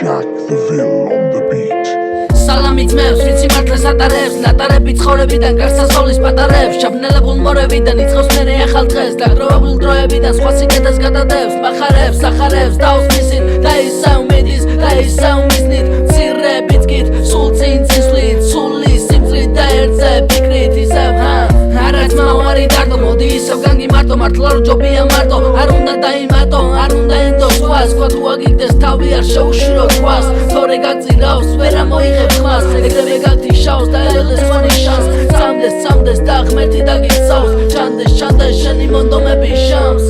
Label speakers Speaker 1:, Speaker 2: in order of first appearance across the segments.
Speaker 1: Jack the Will on the beat.
Speaker 2: Salami ძმებს, ვიცი მართლაც ატარებს ლატარები ცხოვრებიდან გარსასწავლის პატარებს ჩაბნელებულ მორევიდან იწყოს მერე ახალ დღეს დაგროვებულ დროებიდან სხვა სიკეთეს გადადებს მახარებს, სახარებს, დაუსმისით და ისე უმედის და ისე უმიზნით მცირე ბიძგით, სულ წინ წინსვლით სული სიმწრით და ერთზე ფიქრით ისევ არაც მავარი დარდო მოდი ისევ განგი მარტო მართლა რო ჯობია მარტო არ უნდა დაიმატო არ უნდა ენდო სხვა თუ აგიგდეს თავი არ შეუშირო ქვას თორე გაგწირავს ვერ ამოიღებ ხმას ეგრევე გაგთიშავს და ელეს ხონი შანს წამდეს და ღმერთი დაგიცავს ჩანდეს შენი მონდომები შამს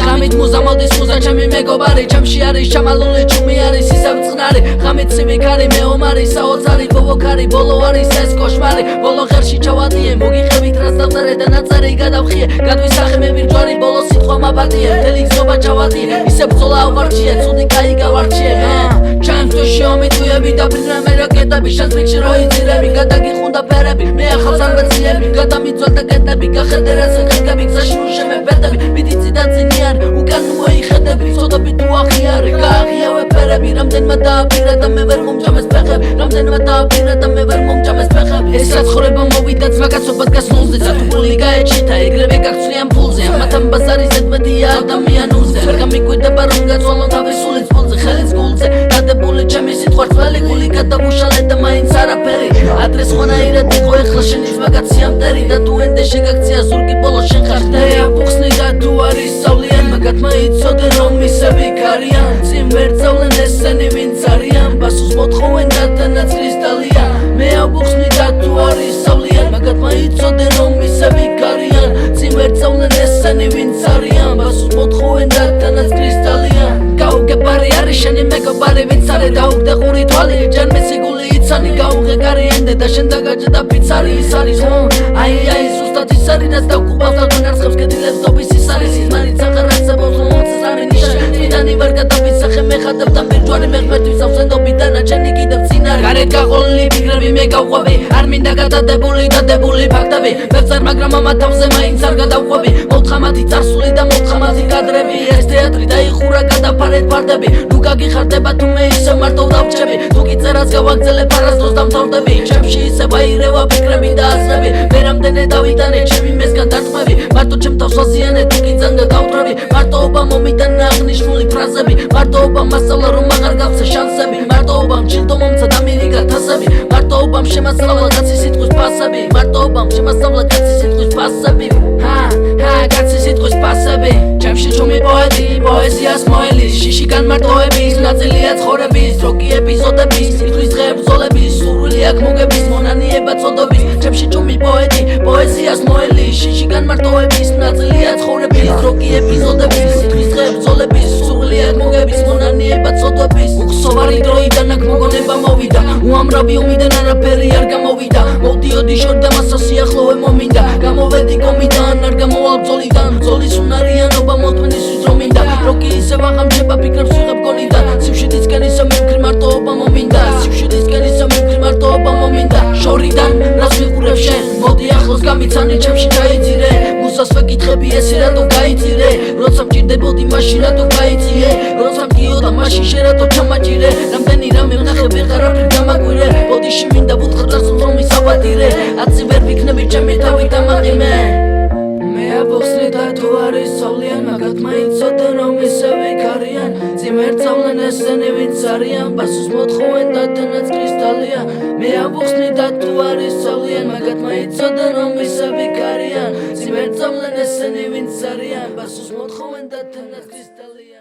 Speaker 2: ღამით მუზა მოდის მუზა ჩემი მეგობარი ჩემში არის ჩამალული ჩუმი არის ისევ წყნარი ღამით სივიქარი მეომარი საოცარი ბობოქარი ბოლო არის ეს კოშმარი ბოლო ღერში ჩავადიე მოგიხევით რას დავწერე და ნაწერი გადავხიე გადვისახე მე ვირჯვარი ბოლო სიტყვა მაბადიე მთელი გზობა ჩავადიე ისე ბრძოლა ავარჩიე ცუდი კაი გავარჩიე ჩემს თოში ომიტუები და ფრინვე რაკეტები შენს რიგში რო იწირები გადაგიხუნდა ფერები მე ახალს არ ვეციები გადამიწველ და კეტები გახედე რაზე ხიკები გზაში უშემე ბერდები მიდიცი და წინიარი უკან მოიხედები ცოდები თუ აღიარე გააღიავე ფერები რამდენმა დააპირა და მე ვერ მომჭამეს ფეხები რამდენმა დააპირა და მე ვერ მომჭამეს ფეხები ეს საცხოვრება მოვიდა ძმაკაცობად გასულზე სათული გაეჩითა ეგრევე გაგცვლიან ფულზე ამათან ბაზარი ზედმეტია ადამიანურზე ვერ გამიკვირდება რომ გაწვალო თავის სულიც ფულზე ხელიც გულზე დადებული ჩემი სიტყვა ძველი გული გადავუშალე და მაინც არაფერი ადრეს ხვანაირად იყო ეხლა შენი ძმაკაცია მტერი და თუ ენდე შეგაქცია ზურგი ბოლო შენ ხარ ხდები აფუხსნი და თუ არის სწავლიან მაგათ მაიცოდე რომ ისევ იქარიან წინ ვერ წავლენ ესენი ვინც არიან პასუხს მოთხოვენ და თანაც კრისტალია მე აფუხსნი და თუ არის სწავლიან მაგათ მაიცოდე რომ ისევ იქარიან წინ ვერ წავლენ ესენი ვინც არიან პასუხს მოთხოვენ და თანაც კრისტალია გაუგებარი არის შენი მეგობარი ვინც არის დაუგდე ყური თვალი ჯერ მისი გული იცანი გაუღე კარიენდე და შენ დაგაჭდა პიცარი ის არის აი ზუსტად ის არის რაც დაგუყავს და განარცხებს კეთილებს დობის ის არის ის მარიც აღარაცებობს მომწეს არინიშა წინანი ვარ გადავისახე მე ხადებ და მირჯვარი მე ღმერთის ავსენდობიდან აჩენი კიდევ წინარი გარეთ გაყოლილი ფიქრები მე გავყვები არ მინდა გადადებული დადებული ფაქტები ვებწერ მაგრამ ამა თავზე მაინც არ გადავყვები მოთხა მათი წარსული და მოთხა მათი კადრები ეს თეატრი დაიხურა გადაფარეთ ფარდები ნუ გაგიხარდება თუ მე ისე მარტო დავჭები თუ კი წერას გავაგზელებ არასდროს დამთავრდები ჩემში ისე ვაირევა ფიქრები და აზრები მე რამდენე დავიტანე ჩემი მესგან დარტყმები მარტო ჩემ თავს ვაზიანე თუ კი ძანგა გავტრები მარტოობა მომიტანა აღნიშნული ფრაზები მარტოობა მასწავლა რომ აღარ გავცე შანსები მარტოობამ ჩილდო მომცა და მირიგა თასები მარტოობამ შემასწავლა კაცის სიტყვის ფასები მარტოობამ შემასწავლა კაცის სიტყვის ფასები კაცის სიტყვის ფასები ჩემში ჩუმი პოეტი პოეზიას მოელის შიში განმარტოების ნაწილია ცხოვრების დროგი ეპიზოდების სიტყვის დღეებს ბრძოლების სურვილი აქ მოგების მონანიება წოდების ჩემში ჩუმი პოეტი პოეზიას მოელის შიში განმარტოების ნაწილია ცხოვრების დროგი ეპიზოდების სიტყვის დღეებს ბრძოლების სურვილი აქ მოგების მონანიება წოდების უხსოვარი დროიდან აქ მოგონება მოვიდა უამრავი ომიდან არაფერი არ გამოვიდა მოვდიოდი შორდა მასა სიახლოვე მომინდა გამოვედი კომიდან არ გამოვალ ბრძოლიდან ბრძოლის უნარიანობა მოთმენისთვის რომ მინდა როკი ისევ აღამჩება ფიქრებს ვიღებ გონიდან სიუჟეტისკენ ისე მივკრი მარტოობა მომინდა სიუჟეტისკენ ისე მივკრი მარტოობა მომინდა შორიდან რას ვიყურებ შენ მოდი ახლოს გამიცანე ჩემში ჩაიძირე მუსას ვეკითხები ესე რატო გაიწირე როცა მჭირდებოდი მაშინ რატო გაიწიე როცა მგიოდა მაშინ შენ რატო ჩამაჭირე რამდენი რამე ვნახე ვეღარ არაფერ გამაგვირე ბოდიში მინდა ვუთხრა წარსულს რომ ისაბადირე აცი ვერ ვიქნები ჩემი თავი დამაყიმე მე აფუხსნი და თუ არის სწავლიან მაგათ მაიცოდე რომ ისევ იქარიან წინ ვერ წავლენ ესენი ვინც არიან პასუხს მოთხოვენ და თანაც კრისტალია მე აფუხსნი და თუ არის სწავლიან მაგათ მაიცოდე რომ ისევ იქარიან წინ ვერ წავლენ ესენი ვინც არიან პასუხს მოთხოვენ და თანაც კრისტალია